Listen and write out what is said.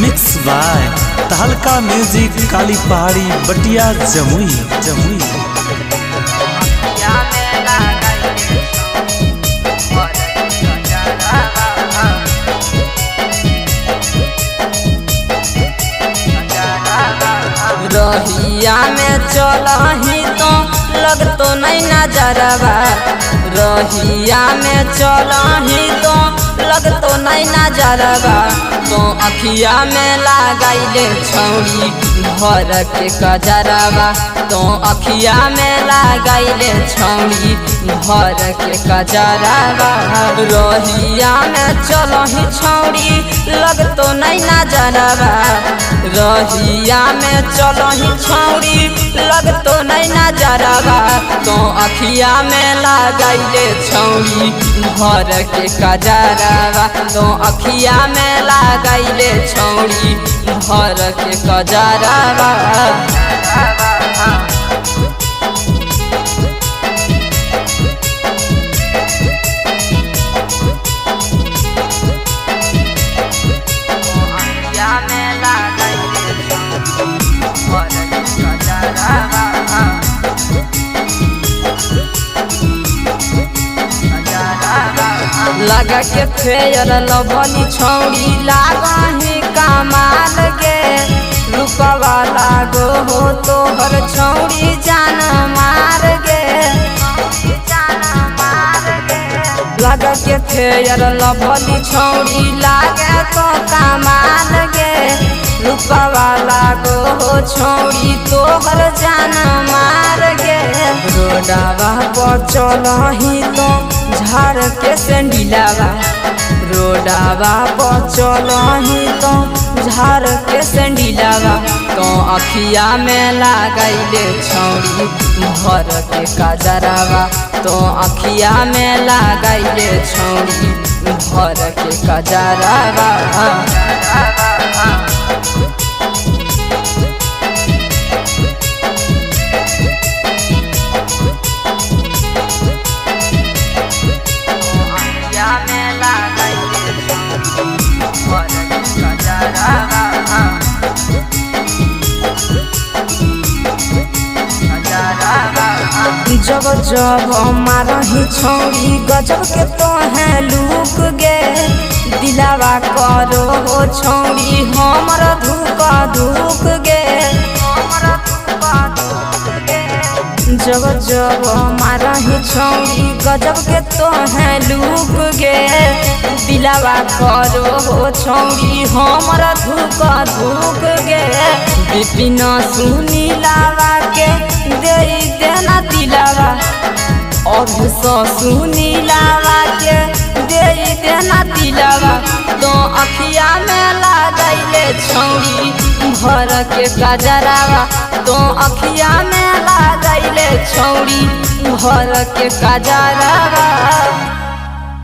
Mix by तहलका music काली पहाड़ी बटिया जमुई जमुई। रहिया में चलही तो लगतो नहीं नजरबा, रहिया में चलही तो लगतो नहीं नजरबा। तो अखिया में लगाइले छौरी भर के कजरबा, तो अखिया में लगाइले छौरी भर के कजरबा। रहिया में चलही छौरी लगतो नहीं नजरबा, रहिया में चलही छौरी लगतो नहीं नजरबा। तो अखिया में लगाइले छौरी भर के कजरबा, तो अखिया में लगाइले छौरी भर के कजरबा। लगा के फेयर लभली छौरी लागही कमाल गे, रूपवा लागो हो तोहर छौरी जान मार गे। लगा के फेयर लभली छौरी लागे तो कमाल गे, रूपवा लागो हो छौरी तोहर जान मार गे। रोडवा पर चलही तो झाड़ के सेंडिलावा, रोडवा पर चलही तो झाड़ के सेंडिलावा। तो अखिया में लगाइले छौरी भर के कजरवा, तो अखिया में लगाइले छौरी भर के कजरवा। जब जब मारही छौरी गजब के तो है लूक गे, दिलावा करो हो छौरी हमर धूक धूक गे। जब जब मारही छौरी गजब के तो है लूक गे, दिलावा करो हो छौरी हमर धूक धूक गे। बिपिन सुनीलावा के दे देना दिलावा, और सुनीलावा के दे देना दिलावा। तो अखिया में लगाइले छौरी भर के कजरवा, तो अखिया में लगाइले छौरी भर के कजरवा।